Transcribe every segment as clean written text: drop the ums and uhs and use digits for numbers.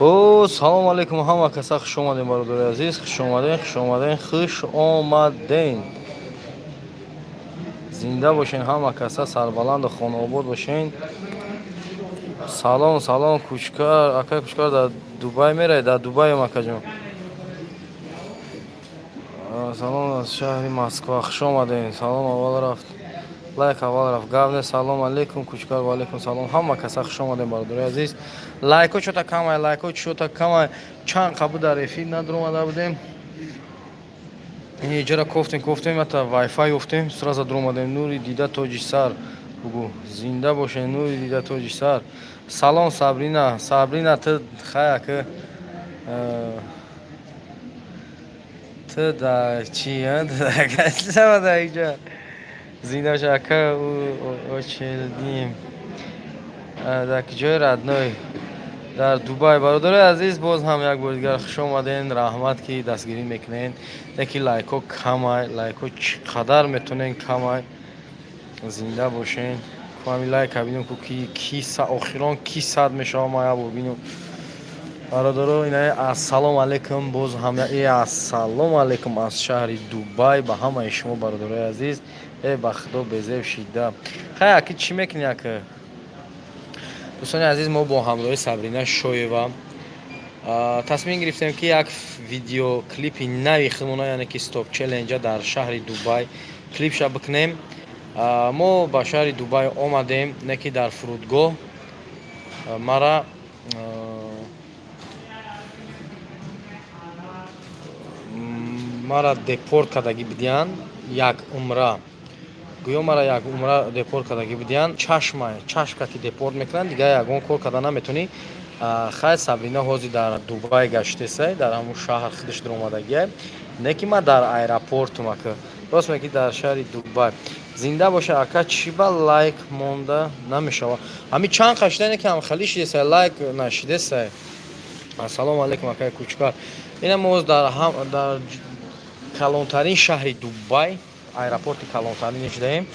О, салом алейкум ҳама каса, хуш омадем бародари азиз, хуш омадем, хуш омадем. Зинда бошен ҳама каса, сарбаланду хонаобод бошен. Салом кучкар, ака кучкар дар Дубай мерай, дар Дубайм акаҷон. Салом аз шаҳри Москва, хуш омадем. Салом аввал рафт. Лайк аввал рафт. Гавне салом алейкум кучкар, ва алейкум салом. Ҳама каса хуш омадем бародари азиз. Лайко чота камай. Чанд қабу дар эфир надромада будем. Иҷара кофтем, ата вайфай уфтем, сразу дромадем. Нури дида тоҷи сар. Бугу, зинда бошен, нури дида тоҷи сар. Салом Сабрина, ты хая ки ты да чи, да иҷа. Зинда боша ака очелдим. Дар ҷои радной дар Дубай. Бародари азиз, боз ҳам як бор дигар хуш омаден. Раҳмат ки дастгирӣ мекунен. Яки лайко камай, лайко чӣ қадар метонен камай. Зинда бошен. Ҳами лайка бинем ки охирон ки сад мешава, ма як бор бинем. Бародаро ина ассалому алейкум, боз ҳам ассалому алейкум аз шаҳри Дубай ба ҳамаи шумо бародарои азиз. Ба худо безев шида. Хай ки чӣ мекунӣ ака? дӯстони азиз, мо бо ҳамроҳи Сабрина Шоева тасмим гирифтем ки як видеоклипи нави худмона, яъне ки стоп челленҷа дар шаҳри Дубай клипша бикунем. Мо ба шаҳри Дубай омадем, не ки дар фурудгоҳ мара депорт кардагӣ будиян як умра. Гӯё мара як умра депорт кардагӣ будиян. Чашка ки депорт мекунанд, дигар ягон кор карда наметонӣ. Хай Сабрина ҳозир дар Дубай гаштесай, дар ҳамун шаҳр худаш дромадагиай. Не ки ма дар аэропортум ака. Рост меги дар шаҳри Дубай. Зинда боша ака, чӣ ба лайк монда намешава. Ҳами чанд қашида не ки ҳам хали шидесай, лайк нашидесай. Ассалому алейкум акай кучкар. Ина мо дар калонтарин шаҳри Дубай, аэропорти калонтарин ишдаем.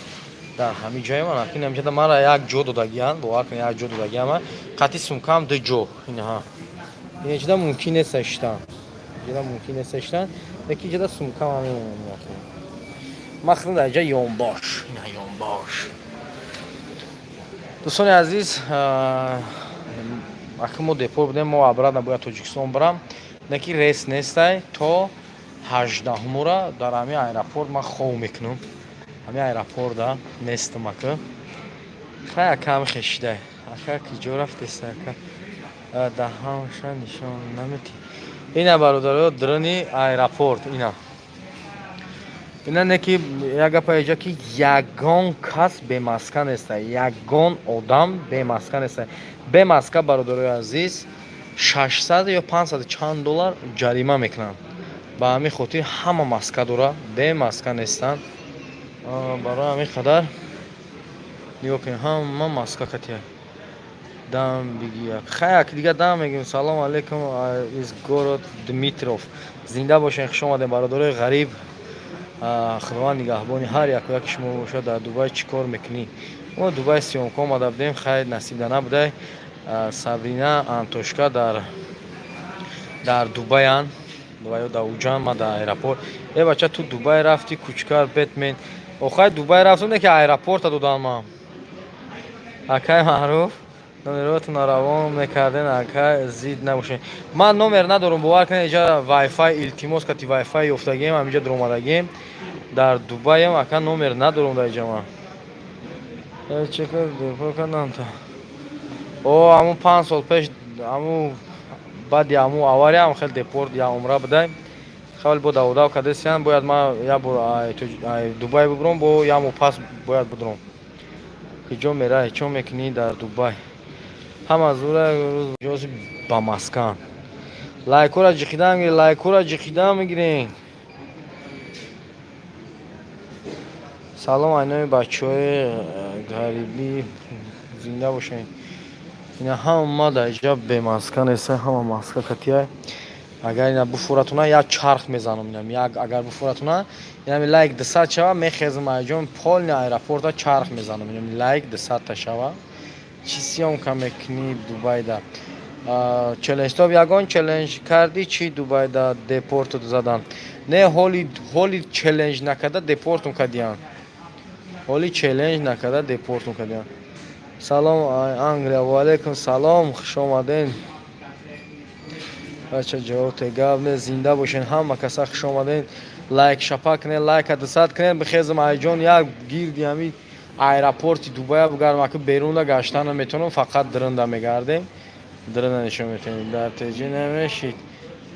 Дар ҳами ҷоям ана ки намҷада мара як ҷо додагиян, бовар кунед як ҷо додагияма. Қати сумкам ду ҷо. Инаҳа. Инаҷда мумкин нест иштан. Яки ҷада сумкам мемонад. Махсус дар ҷа ёнбош. Ина ёнбош. дӯстони азиз, ака мо депор будем, мо обратно бояд Тоҷикистон барам. Не ки рейс нестай, то 18-умра дар ҳами аэропорт ман хов мекунам. ҳами аэропорта нестам ака. Хай ака ҳами хешидай. Ака ки ҷо рафтеста ака. Да ҳамаша нишон наметӣ. Ина бародаро дрони аэропорт ина. Ина не ки як гапа эҷа ки ягон кас бемаска нестай. Ягон одам бемаска нестай. Бемаска бародарои азиз 600 ё 500 чанд доллар ҷарима мекунанд. Ба ҳамин хотир ҳама маска дора, бемаска нестанд. Барои ҳамин қадар нигоҳ кунед, ҳама маска катия. Дам бигия. Хай ак дига дам мегим. Салом алейкум из город Дмитров. Зинда бошен, хуш омадем бародарои ғариб. Худованд нигаҳбони ҳар яки шумо бошад. Дар Дубай чӣ кор мекунӣ? Мо Дубай сиёмко омада будем, хай насибда набудай. Сабрина Антошка дар Дубаян. Дубай давуҷан, ма дар аэропорт. Бача ту Дубай рафти кучкар Бэтмен. Охай Дубай рафтум, не ки аэропорта додан ман. Акай маъруф. Номеротон равон мекарден, ака зид набошен. Ман номер надорум, бовар кунед иҷа вайфай илтимос кати вайфай ёфтагием, ҳамиҷа дромадагием. Дар Дубайам ака номер надорум дар иҷа ман. Чекар депор кардам та. Ҳамун 5 сол пеш ҳамун баъди ҳамун авария хел депорт я умра будай. Хавали бо даводав кардесиян, бояд ман як бор Дубай бубурам, бо яму пас бояд будрам. Киҷо мерай, чо мекунӣ дар Дубай? Ҳама зура рӯз ҷози ба маскан. Лайкора ҷиқидан мегирен. Салом айнои бачаҳои ғарибӣ, зинда бошен. Ина ҳама дар ҷа бемаска нестан, ҳама маска катияй. Агар ина буфуратуна як чарх мезанам, агар буфуратуна инами лайк 200 шава мехезам айҷон полни аэропорта чарх мезанам, инами лайк 200 шава. Чӣ сиёмка мекунӣ Дубайда? челленж то ягон челленж кардӣ чӣ дубайда депортут задан не ҳоли челленж накарда депортум кардиян ҳоли челленж накарда депортум кардиян салом англия ваалайкум салом хушомаден бача ҷавоте гап не зинда бошен ҳама каса хушомаден лайк шапак не лайка 200 кунед бихезм айҷон як гирди ҳами аэропорти дубая бугардам аки берунда гашта наметавонам фақат дрында мегардем дрында нишон метавонем дар теҷа намешид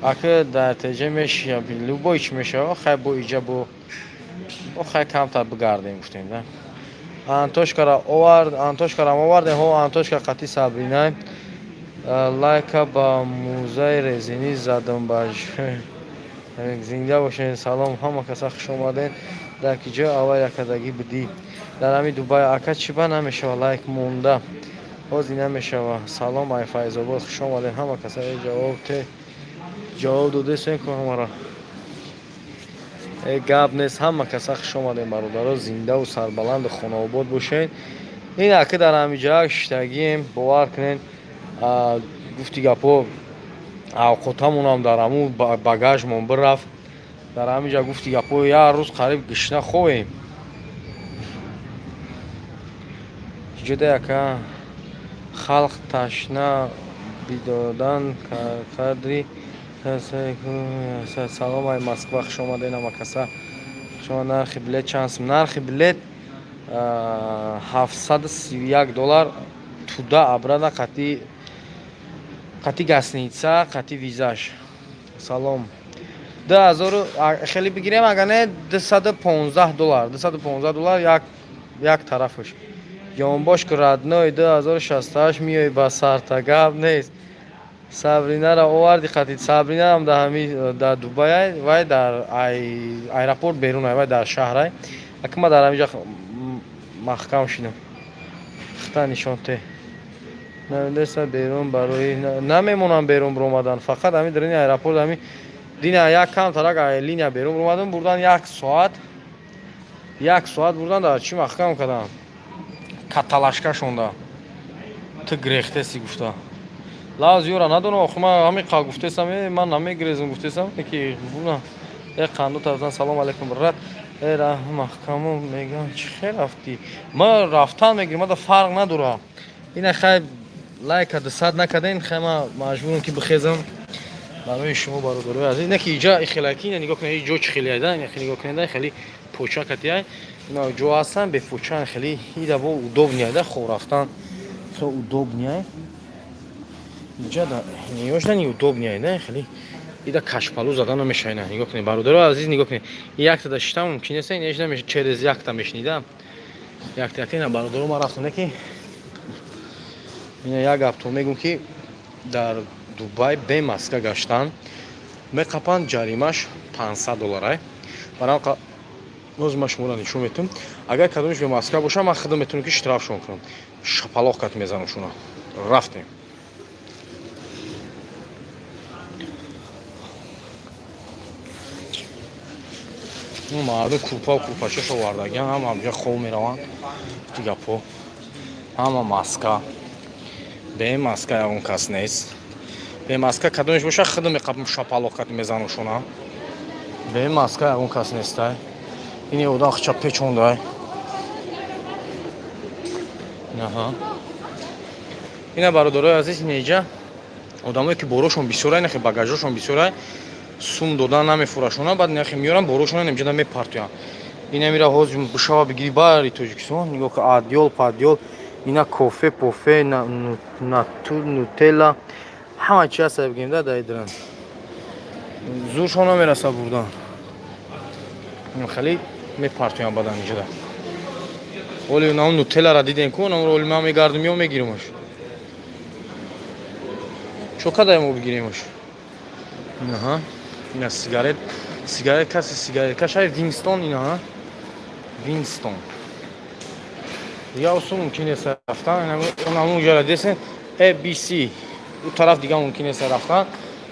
аки дар теҷа мешия любой чӣ мешава хай бо иҷа бо хай камтар бигардем гуфтем да антошкарам овардем ҳо антошка қати сабринай лайка ба музаи резинӣ задам ба зинда бошед салом ҳама каса хушомадед дар ки ҷо аввал якадагӣ будӣ дар ҳами дубай ака чӣ ба намешава лайк монда ҳозир намешава салом ай файзобод хушомадед ҳама каса ҷавоб додесен ку ҳамаро гап нест ҳама каса хушомадед бародаро зиндаву сарбаланду хонаобод бошед ин аки дар ҳами ҷо шиштагием бовар кунед гуфти гапо авқотамонам дар ҳамун багажмон бирафт дар ҳами ҷо гуфти гапо як рӯз қариб гишна ховем ҷуда яка халқ ташна бидодан қадри салом ай москва хушомадед ҳама каса шумо нархи билет чанд сум нархи билет $731 туда обратно қати гостиница қати визаш салом 2000 хеле бигирем агар не $215 як тарафаш ҷонбош ку радной 2068 миёй ба сарта гап нест сабринаро оварди қати сабринарам дар дубай вай дар аэропорт берунай вай дар шаҳрай аки ма дар ҳамиҷа маҳкам шидам хта нишонте навиндеста берун барои намемонам берун биромадан фақат ҳами дар ин аэропорт ҳами дина як камтар агар линия берун биромадам бурдан 1 соат бурдан дар чӣ маҳкам кардам каталашка шонда ту грехтеси гуфта лаз ёра надонам охир ман ҳамин қал гуфтесам ман намегирезм гуфтесам ки буна қанду тафтан салом алейкум брат маҳкаму мегам чӣ хел рафтӣ ма рафтан мегирам мада фарқ надора ина хай лайка 200 накардем хай ма маҷбурам ки бихезам барои шумо бародарои азиз ина ки иҷа ихелаки ина нигоҳ кунед ҷо чӣ хели айда ина нигоҳ кунед хели поча катиай ина ҷо ҳастан бепоча хели ида бо удобния да хоб рафтан хел удобния иҷа да неёшда неудобния да хели ида кашпалу задан намешава ина нигоҳ кунед бародарои азиз нигоҳ кунед якта да шита мумкин аст ин ежда меш через якта мешнида якта ина бародаро ма рафтам ки ина як гап то мегум ки дар дубай бемаска гаштан меқапанд ҷаримаш $500 ай барам ноз ма шуморо нишон метавам агар кадомаш бемаска боша ман худам метавонам ки штрафшон кунам шапалоқ кат мезанам шуна рафтем мардум курпа курпачашо вардагиан ҳама ҳамҷа хоб мераванд ти гапо ҳама маска бемаска ягон кас нест бемаска кадомаш боша худам меқапам шапалоқ кат мезанам шуна бемаска ягон кас нестай ин одам хича печондай ина бародарои азиз неҷа одамое ки борошон бисёрай нахе багажашон бисёрай сум додан намефурашонанд баъд нахе меёранд борошона немҷада мепартоянд ина мира ҳозир бишава бигири бари тоҷикистон нигоҳ ка адёл падёл ина кофе пофе нутелла ҳама чи ҳаста бигирем да дайдиран зуршон намераса бурдан хеле мепартоянд бадан инҷада оли навн нутеллара дидем ку навро оли ман мегардум ё мегиримаш чо кадаем мо бигиремаш ина сигарет каси сигаретка шаи винстон ина винстон я усу мумкин аст рафтан ин ҷара десен abc у тараф дига мумкин аст рафтан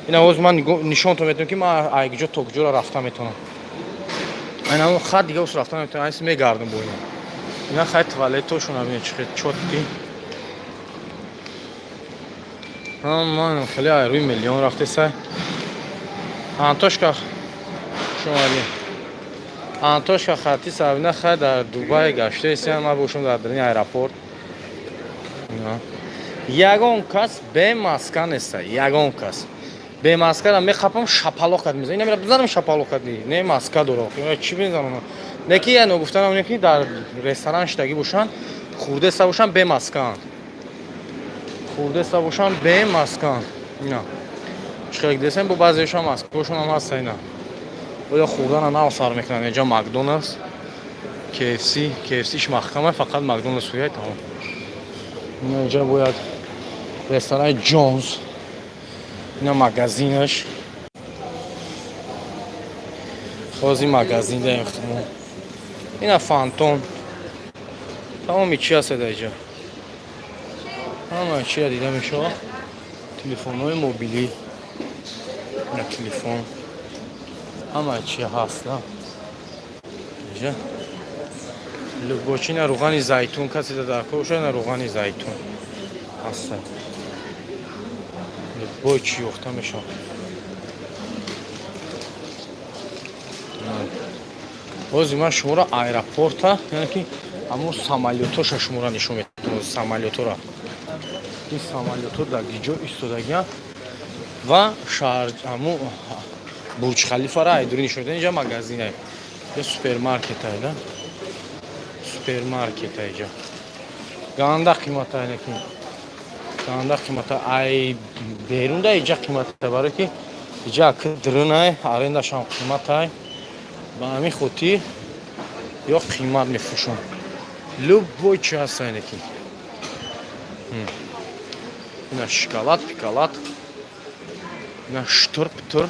ина ҳозир ман нишонто метавонам ки ман айгиҷо то куҷора рафта метавонам ина хат дига ус рафта метавонам айс мегардам бо ина ина хай туалетошона бинед чӣ хел чотки من خیلی روی میلیون رفته سه آنتوشکا شمالی آنتوشکا خطی سابینه خیلی در دوبای گشته ایسی من بوشم در درین ایرپورت یگون کس به ماسکا نیست یگون کس به ماسکا را میخوام شپالو کرد میزنم اینا میرم بزنم شپالو کرد نه ماسکا داره چی بزنم نکی یا نگفتن اون یکی در رستوران شتگی باشن خورده سوشن به ماسکان خورده سوشن به ماسکان اینا چخیلی دیدن با بعضیشان ماسکوشون هم هست اینا باید خوردن هم نوسار میکنن اینجا مکدونالدز KFCش محکمه فقط مکدونالدز سویه تمام اینجا باید رستوران جونز اینا مگزینش بازی مگزین داریم خمون اینا فانتون تمامی چی هست اینجا همه چی دیده میشه تلفن های موبیلی اینا تلفن همه چی هست اینجا لوگوچین روغن زیتون کسی در کوشه روغن زیتون هست لوگوچی اخته میشه بازی من شما را ایرپورت ها یعنی که همون سامالیوتو شما را نشون میتونم سامالیوتو را این سامالیوتو در گیجو ایستادگی و شهر همون برج خلیفه را ایدوری نشون میتونم اینجا مگزینه یا سوپرمارکت هایده سوپرمارکت اینجا گانده قیمت ها اینکه گانده قیمت ها ای بیرون ده اینجا قیمت ها برای که اینجا که درنه آرندش هم قیمت های با همین خودی یا قیمت میفروشن لوبوی چی هست اینه که اینا شکلات پیکالات اینا شتر پتر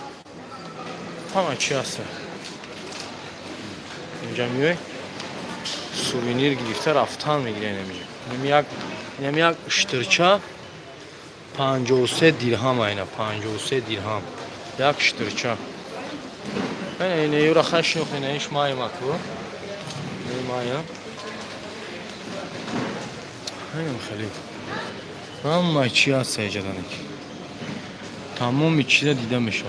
همه چی هست اینجا میوی سووینیر گرفته رفتن میگیره اینم یک شترچه 53 دیرهم اینا 53 دیرهم یک شترچه اینه یورا خشنو خینه ایش مای مکو مایا اینم خیلی همه چی هست اینجا دانک تمام چیزا دیده میشه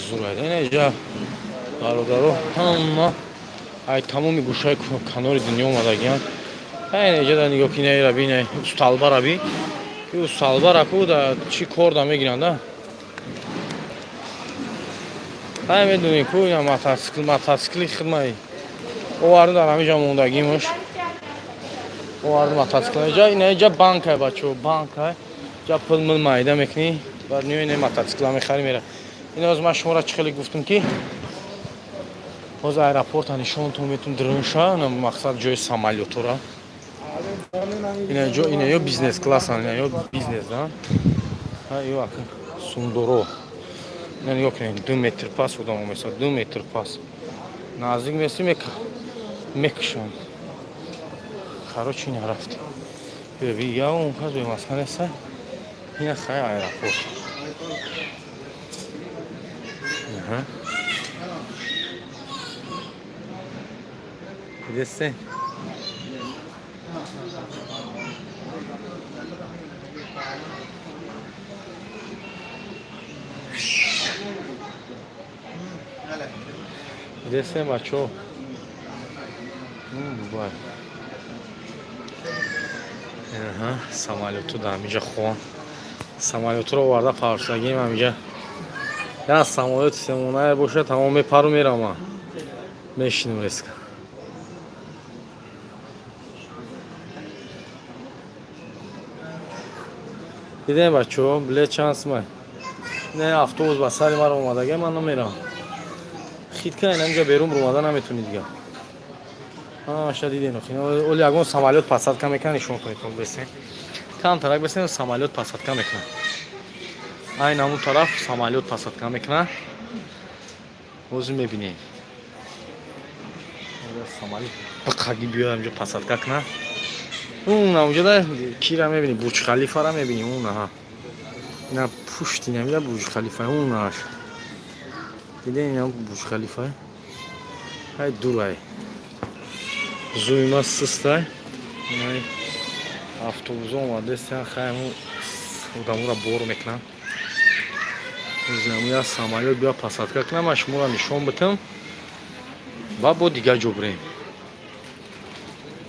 زور هست اینجا دارو همه ای تمامی گوشه کنار دنیا اومدگیان اینجا در نگاه کنه را بینه استالبا را بی که استالبا را کو در چی کار دا میگیرن ده های میدونی که اینا متاسکلی خدمه اوارد در همیجا موندگیمش اوارد متاسکل اینجا بانک های بچه بانک های جا پل مل مایده میکنی بر نیو اینه متاسکل میخری میره این از من شما را چخیلی گفتم که باز ایرپورت نشون تو میتون درنشا مقصد جای سامالیوتو را اینه یا بیزنس کلاس اینه یا بیزنس ها یا سوندورو نه نگاه کنید 2 متر پاس بودم مثلا 2 متر پاس نزدیک میسی میکشم خراچی نرفت ببین یا اون کس به مسکن است این خیلی ایرپورت دیدسته دیدسته بچه ها باید سامالیوتو در همیجا خوان سامالیوتو رو وارده پارسگیم همیجا یا سامالیوت سمونه باشه تمام میپرو میرم میشینم ریسک دیدیم بچه ها بله چانس من نه افطوبوس با سری من رو اومدگه من نمیرم خید که اینجا بیرون رو اومده نمیتونی دیگه شاید دیدین اولی اگه سامالیوت پاسات کم میکنه نشون کنید بسین کم طرف بسین سامالیوت پاسات کم میکنه این همون طرف سامالیوت پاسات کم میکنه موضوع میبینید سامالیوت بقیقی بیاد اینجا پاسات کنه اون اونجا در کی را میبینی برج خلیفه را میبینی اون ها اینا پشتی نمیده برج خلیفه اون هاش دیده اینا برج خلیفه های دور های زوی ما سست های автобуса омадестан хаймо одаморо бор мекунам. Знамуя самолёт бия посадка кунам, аш шуморо нишон битам ва бо дига ҷо бирем.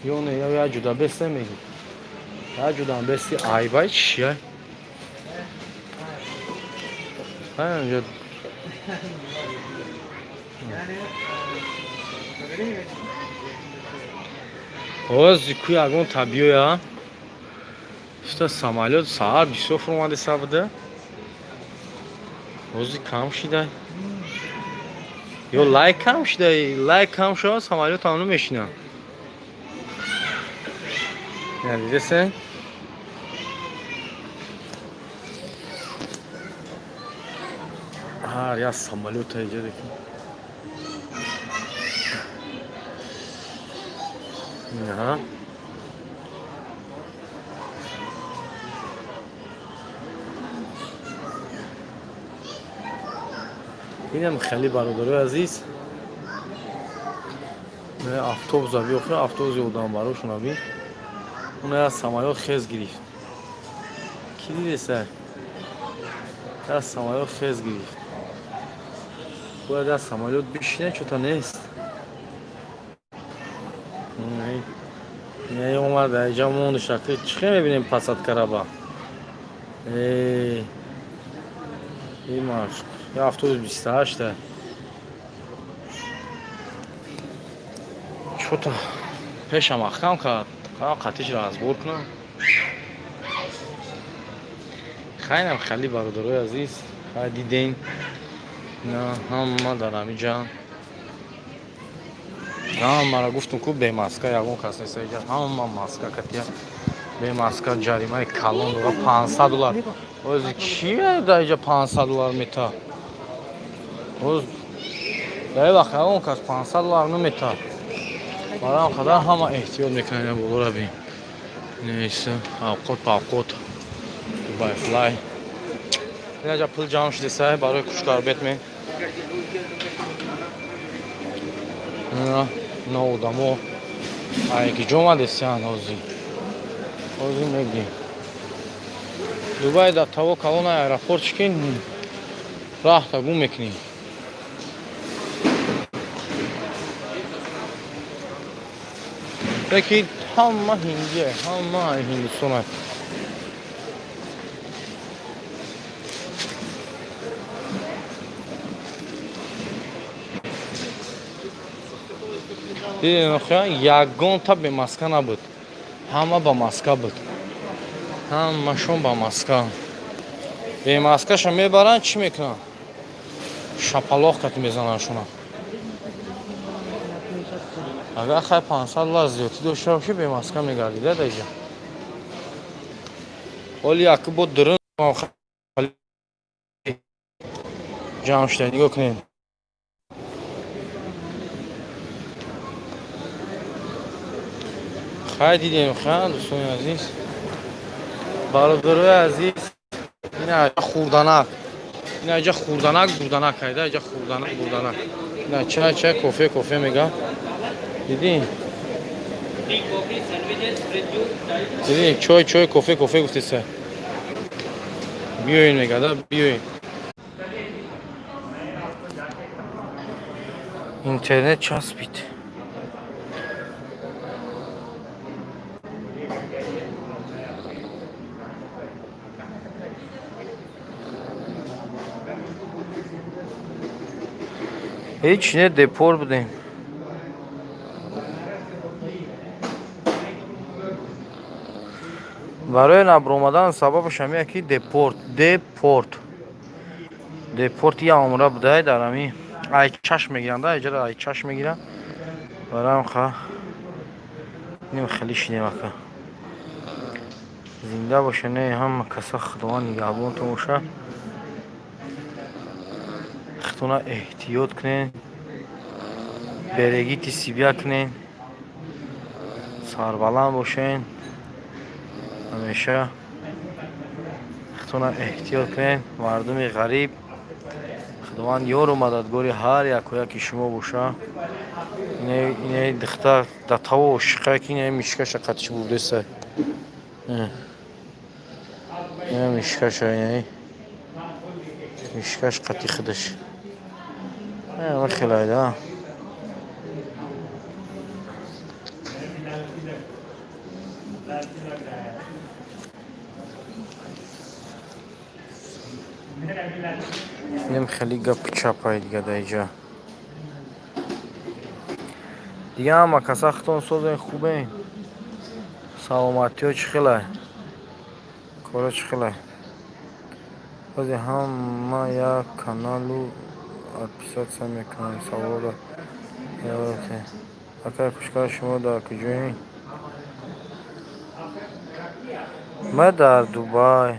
Ё не, ё як ҷуда бестем мегӣ. Як ҷудаам бести айбай чия? Ҳаёнҷо ҳози ку ягон табиёя. Шта самолёт саат бисёр фурмади сабуда. ҳози кам шида. Ё лайк кам шида, лайк кам шуд, самолёт ҳам намешинам. Я дидесен? Ҳар як самолёт эҷа декун. Аҳа. Инам хеле бародарои азиз. Автобус биохи, автобус ёдам барошон аби. Уна як самолёт хез гирифт. Ки дидеса? Як самолёт хез гирифт. Бояд як самолёт бишине, чӯта нест. Не омад айҷа монду шакли чӣ хел мебинем посадка раба. Имаш я автобус 28 чӯта пешам ахкам кард. Қатишро разбор кунам. хайнам хали бародарои азиз, хай диден на ҳама дар ҳамин ҷамъ. Ҳамаро гуфтум ку бемаска ягон кас нест эҷа. Ҳама маска катия. Бемаска ҷаримаи калон дора $500. Ози чие дар эҷа $500 мета? Оз дар вақт ягон кас $500 намета. Барам қадар ҳама эҳтиёт мекунем болора бин. Неса авқот павқот. Dubai Fly. Инаҷа пул ҷамъ шудесай барои кушкарбет ме. На одамо айки ҷома десян ҳозир. Ҳозир мегӯем. Дубай дар таво калона аэропорт чикин рахта гум мекунем. Леки ҳама ҳиндия, ҳама Ҳиндустона. ягон та бемаска набуд. Ҳама ба маска буд. Ҳамашон ба маска. Бемаскаша мебаранд чӣ мекунанд? Шапалоқ кати мезананд шуна. Агар хай $500 зиёдӣ дошта бошӣ бемаска мегардида даҷа. Оли яки бо дурун ҷамъ шуда нигоҳ кунед. хай дидем хан дӯстони азиз, бародарои азиз, ина хурданак. Ина ҷа хурданак бурданак кайда, ҷа хурданак бурданак. Ина чай кофе мега. Дидин? Дидин чой кофе гуфтеса. Биёин мега да, биёин. Интернет часпид. ҳеҷ не депор будем. барои набромадан сабабаш ҳамия ки депорт я омра будай дар ҳами айчашм мегиранд, эҷара айчашм мегиранд. барам ха ним хеле шиневака зинда боша, не ҳама каса худованд нигаҳбонтон боша. худтона эҳтиёт кунед, берегити сибя кунед, сарбаланд бошед. ҳамеша худтона эҳтиёт кунед. мардуми ғариб худованд ёру мададгори ҳар якояки шумо боша. ине духтар дар таво ошиқа ки ине мишкаша қатиш бурдеса. اینا میشکش های میشکش قطی خودش ما خیلی ها نیم خیلی گپ چپای دیگه دایجا دیگه هم کسا ختون سوزن خوبه سلامتی ها چی خیلی کارا چی خیلی بازی هم ما یا کانالو اپیزود سم میکنم سوال را یادته اگر کشکار شما در کجایی ما در دوبای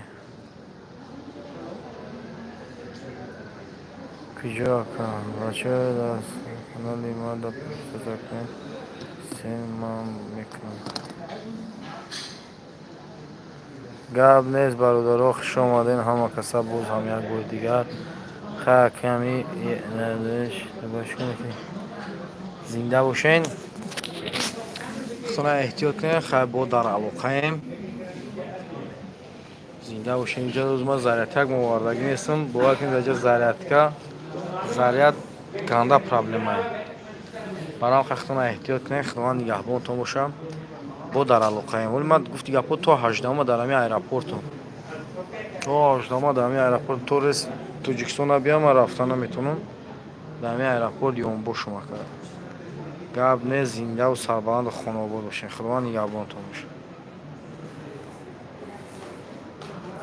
کجا کنم بچه در کانالی ما در اپیزود کنم سیم میکنم گاب نیست برادرها خوش آمدین همه کسا بوز هم یک بار دیگر خیلی کمی نداشت باش کنید زنده باشین خودتون احتیاط کنید خیلی با در علاقه ایم زنده باشین اینجا روز ما زریعت یک مواردگی نیستم باور کنید اینجا زریعت گنده پرابلم های برام خودتون احتیاط کنید خداوند نگهبانتون باشه با در علاقه ایم ولی من گفتی گپا تا 18 در همین ایرپورتم تا 18 در همین ایرپورت توریست توجیکستان بیام و رفتن نمیتونم در همین ایرپورت یون باشم گپ نه زنده و سربلند و خانواده باشین خداوند نگهبانتون باشه